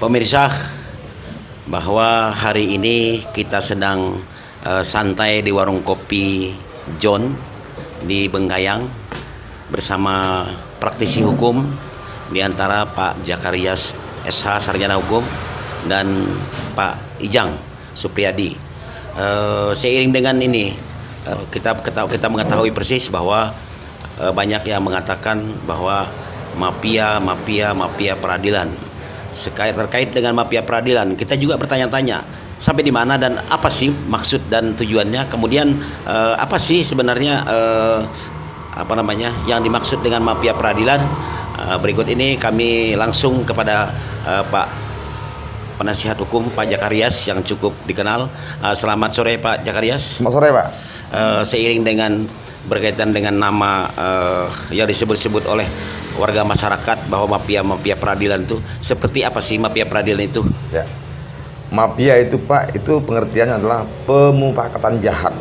Pemirsa, bahwa hari ini kita sedang santai di warung kopi John di Bengkayang bersama praktisi hukum, di antara Pak Jakarias SH Sarjana Hukum dan Pak Ijang Supriyadi. Seiring dengan ini kita mengetahui persis bahwa banyak yang mengatakan bahwa mafia peradilan. Terkait dengan mafia peradilan, kita juga bertanya-tanya sampai di mana dan apa sih maksud dan tujuannya. Kemudian apa sih sebenarnya yang dimaksud dengan mafia peradilan. Berikut ini kami langsung kepada Pak Penasihat Hukum Pak Jakarias yang cukup dikenal. Selamat sore Pak Jakarias. Selamat sore Pak. Seiring dengan berkaitan dengan nama yang disebut-sebut oleh warga masyarakat bahwa mafia peradilan itu, seperti apa sih mafia peradilan itu? Ya. Mafia itu Pak, itu pengertiannya adalah pemufakatan jahat.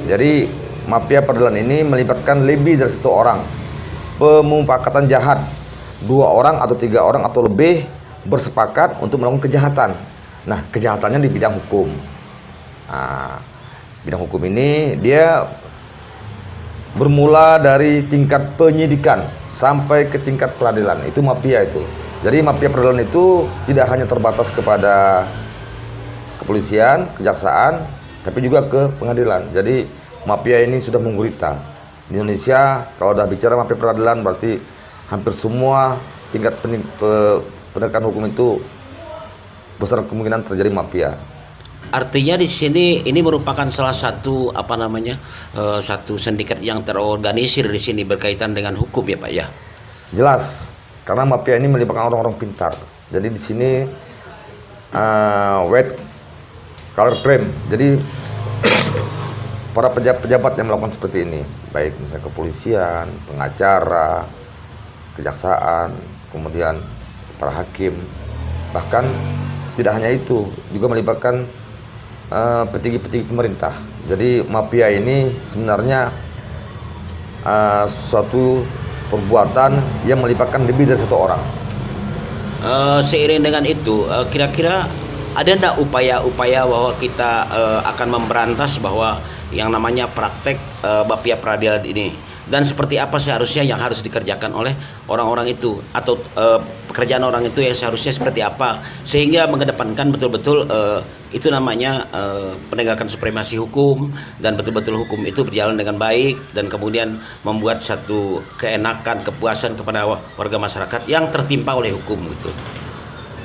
Jadi mafia peradilan ini melibatkan lebih dari satu orang. Pemufakatan jahat, 2 orang atau 3 orang atau lebih bersepakat untuk melakukan kejahatan. Nah, kejahatannya di bidang hukum. Nah, bidang hukum ini dia bermula dari tingkat penyidikan sampai ke tingkat peradilan. Itu mafia itu. Jadi mafia peradilan itu tidak hanya terbatas kepada kepolisian, kejaksaan, tapi juga ke pengadilan. Jadi mafia ini sudah menggurita. Di Indonesia kalau udah bicara mafia peradilan berarti hampir semua tingkat penegakan hukum itu besar kemungkinan terjadi mafia. Artinya di sini ini merupakan salah satu satu sindikat yang terorganisir di sini berkaitan dengan hukum ya Pak ya. Jelas, karena mafia ini melibatkan orang-orang pintar. Jadi di sini white collar crime. Jadi para pejabat yang melakukan seperti ini, baik misalnya kepolisian, pengacara, kejaksaan, kemudian para hakim, bahkan tidak hanya itu, juga melibatkan petinggi-petinggi pemerintah. Jadi mafia ini sebenarnya suatu perbuatan yang melibatkan lebih dari 1 orang. Seiring dengan itu, kira-kira ada enggak upaya-upaya bahwa kita akan memberantas bahwa yang namanya praktek mafia peradilan ini, dan seperti apa seharusnya yang harus dikerjakan oleh orang-orang itu, atau pekerjaan orang itu yang seharusnya seperti apa, sehingga mengedepankan betul-betul itu namanya penegakan supremasi hukum, dan betul-betul hukum itu berjalan dengan baik, dan kemudian membuat satu keenakan, kepuasan kepada warga masyarakat yang tertimpa oleh hukum gitu.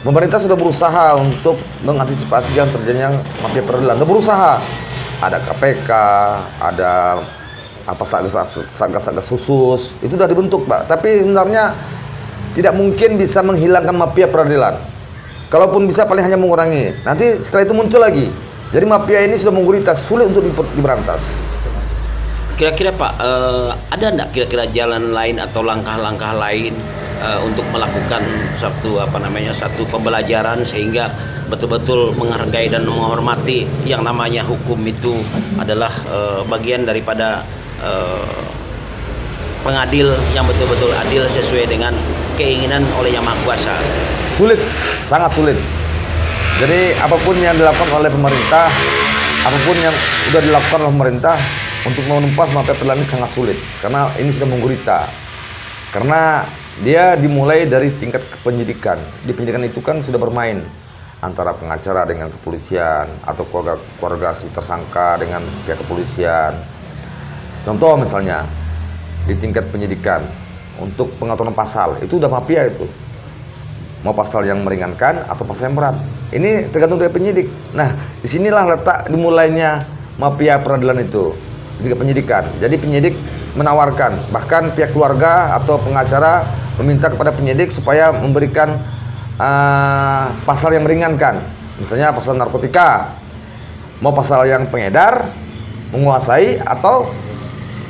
Pemerintah sudah berusaha untuk mengantisipasi yang terjadinya mafia peradilan. Sudah berusaha. Ada KPK, ada satgas khusus, itu sudah dibentuk Pak. Tapi sebenarnya tidak mungkin bisa menghilangkan mafia peradilan. Kalaupun bisa paling hanya mengurangi. Nanti setelah itu muncul lagi. Jadi mafia ini sudah menggurita, sulit untuk diberantas. Kira-kira Pak, ada enggak kira-kira jalan lain atau langkah-langkah lain untuk melakukan satu pembelajaran sehingga betul-betul menghargai dan menghormati yang namanya hukum itu adalah bagian daripada pengadil yang betul-betul adil sesuai dengan keinginan oleh Yang Maha Kuasa? Sulit, sangat sulit. Jadi apapun yang dilakukan oleh pemerintah, apapun yang sudah dilakukan oleh pemerintah untuk menumpas mafia peradilan ini sangat sulit, karena ini sudah menggurita. Karena dia dimulai dari tingkat penyidikan. Di penyidikan itu kan sudah bermain antara pengacara dengan kepolisian, atau keluarga si tersangka dengan pihak kepolisian. Contoh misalnya di tingkat penyidikan untuk pengaturan pasal, itu udah mafia itu. Mau pasal yang meringankan atau pasal yang berat. Ini tergantung dari penyidik. Nah, disinilah letak dimulainya mafia peradilan itu, di tingkat penyidikan. Jadi penyidik menawarkan, bahkan pihak keluarga atau pengacara meminta kepada penyidik supaya memberikan pasal yang meringankan. Misalnya pasal narkotika, mau pasal yang pengedar, menguasai, atau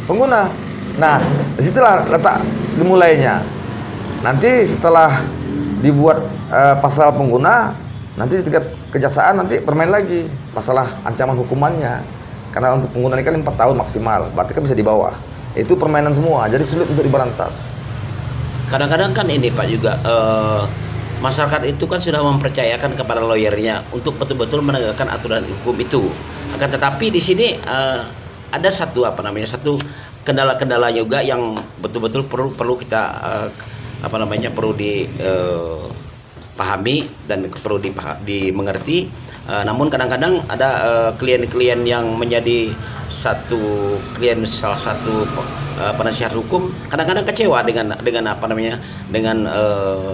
pengguna. Nah, disitulah letak dimulainya. Nanti setelah dibuat pasal pengguna, nanti tingkat kejaksaan nanti bermain lagi masalah ancaman hukumannya. Karena untuk pengguna ini kan 4 tahun maksimal, berarti kan bisa di bawah. Itu permainan semua, jadi sulit untuk diberantas. Kadang-kadang kan ini Pak juga masyarakat itu kan sudah mempercayakan kepada lawyernya untuk betul-betul menegakkan aturan hukum itu. Akan tetapi di sini ada satu satu kendala-kendala juga yang betul-betul perlu kita perlu dipahami dan perlu dimengerti. Namun kadang-kadang ada klien-klien yang menjadi salah satu penasihat hukum kadang-kadang kecewa dengan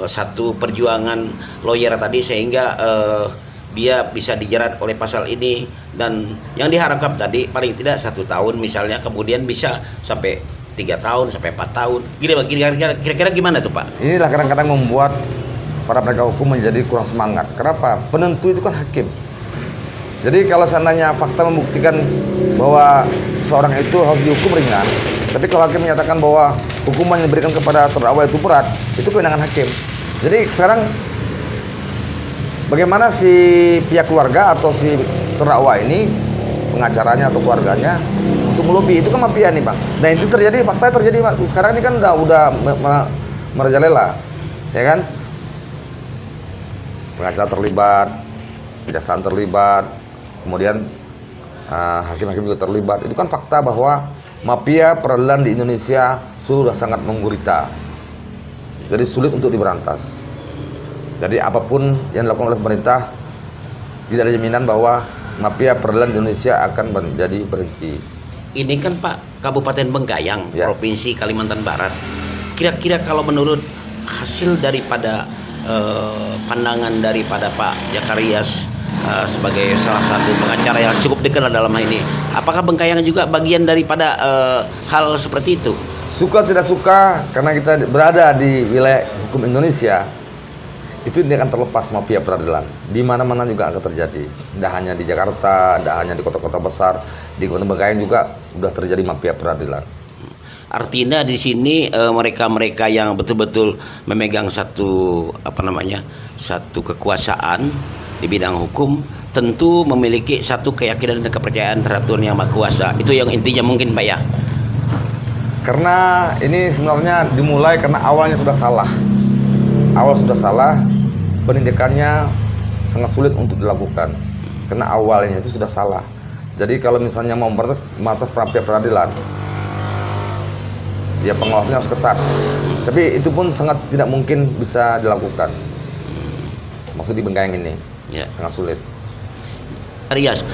satu perjuangan lawyer tadi, sehingga dia bisa dijerat oleh pasal ini, dan yang diharapkan tadi paling tidak 1 tahun misalnya, kemudian bisa sampai 3 tahun sampai 4 tahun. Kira-kira gimana tuh Pak? Inilah kadang-kadang membuat para penegak hukum menjadi kurang semangat. Kenapa? Penentu itu kan hakim. Jadi kalau seandainya fakta membuktikan bahwa seseorang itu harus dihukum ringan, tapi kalau hakim menyatakan bahwa hukuman yang diberikan kepada terdakwa itu berat, itu kewenangan hakim. Jadi sekarang bagaimana si pihak keluarga atau si terdakwa ini, pengacaranya atau keluarganya, untuk melobi, itu kan mafia nih Bang. Nah itu terjadi, fakta terjadi sekarang ini kan udah merajalela, ya kan? Pengacara terlibat, kejaksaan terlibat, kemudian hakim-hakim juga terlibat. Itu kan fakta bahwa mafia peradilan di Indonesia sudah sangat menggurita. Jadi sulit untuk diberantas. Jadi apapun yang dilakukan oleh pemerintah, tidak ada jaminan bahwa mafia peradilan di Indonesia akan menjadi berhenti. Ini kan Pak Kabupaten Bengkayang, ya, Provinsi Kalimantan Barat. Kira-kira kalau menurut hasil daripada pandangan daripada Pak Jakarias sebagai salah satu pengacara yang cukup dikenal dalam hal ini, apakah Bengkayang juga bagian daripada hal seperti itu? Suka tidak suka, karena kita berada di wilayah hukum Indonesia, itu tidak akan terlepas mafia peradilan. Di mana-mana juga akan terjadi. Tidak hanya di Jakarta, tidak hanya di kota-kota besar, di Kota Bengkayang juga sudah terjadi mafia peradilan. Artinya di sini mereka-mereka yang betul-betul memegang satu kekuasaan di bidang hukum tentu memiliki satu keyakinan dan kepercayaan terhadap Tuhan Yang Maha Kuasa. Itu yang intinya mungkin Pak ya. Karena ini sebenarnya dimulai karena awalnya sudah salah. Awal sudah salah, penindakannya sangat sulit untuk dilakukan. Karena awalnya itu sudah salah. Jadi kalau misalnya mau memperbatas mafia peradilan, ya pengawasannya harus ketat. Tapi itu pun sangat tidak mungkin bisa dilakukan. Maksud di Bengkayang ini, ya, sangat sulit. Rias,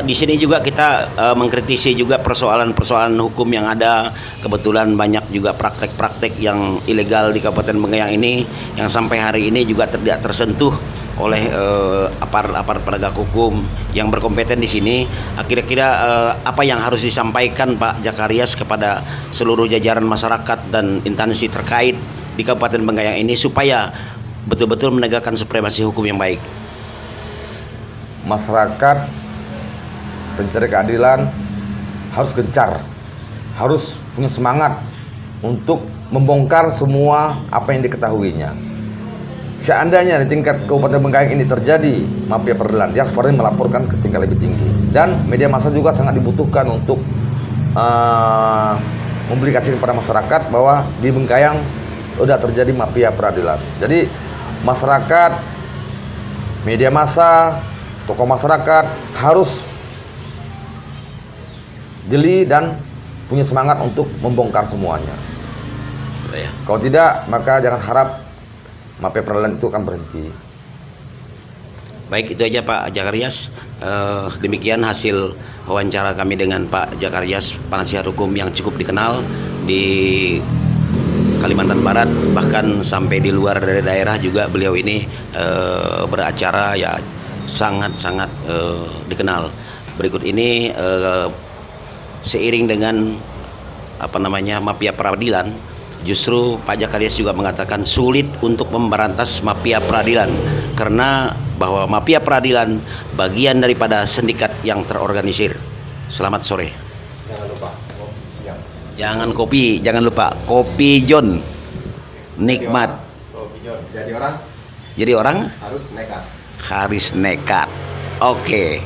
di sini juga kita mengkritisi juga persoalan-persoalan hukum yang ada. Kebetulan banyak juga praktek-praktek yang ilegal di Kabupaten Bengkayang ini yang sampai hari ini juga tidak tersentuh oleh aparat penegak hukum yang berkompeten di sini. Kira-kira apa yang harus disampaikan Pak Jakarias kepada seluruh jajaran masyarakat dan instansi terkait di Kabupaten Bengkayang ini supaya betul-betul menegakkan supremasi hukum yang baik? Masyarakat pencari keadilan harus gencar, harus punya semangat untuk membongkar semua apa yang diketahuinya. Seandainya di tingkat Kabupaten Bengkayang ini terjadi mafia peradilan, dia sebenarnya melaporkan ke tingkat lebih tinggi. Dan media massa juga sangat dibutuhkan untuk mempublikasikan kepada masyarakat bahwa di Bengkayang sudah terjadi mafia peradilan. Jadi masyarakat, media massa, tokoh masyarakat harus jeli dan punya semangat untuk membongkar semuanya. Ya. Kalau tidak, maka jangan harap mafia peradilan itu akan berhenti. Baik, itu aja Pak Jakarias. Demikian hasil wawancara kami dengan Pak Jakarias, penasihat hukum yang cukup dikenal di Kalimantan Barat, bahkan sampai di luar dari daerah juga beliau ini beracara ya sangat-sangat dikenal. Berikut ini seiring dengan mafia peradilan, justru Pak Jakarias juga mengatakan sulit untuk memberantas mafia peradilan karena bahwa mafia peradilan bagian daripada sindikat yang terorganisir. Selamat sore. Jangan lupa kopi siang. Jangan lupa kopi John. Nikmat. Kopi John. Jadi orang harus harus nekat. Oke.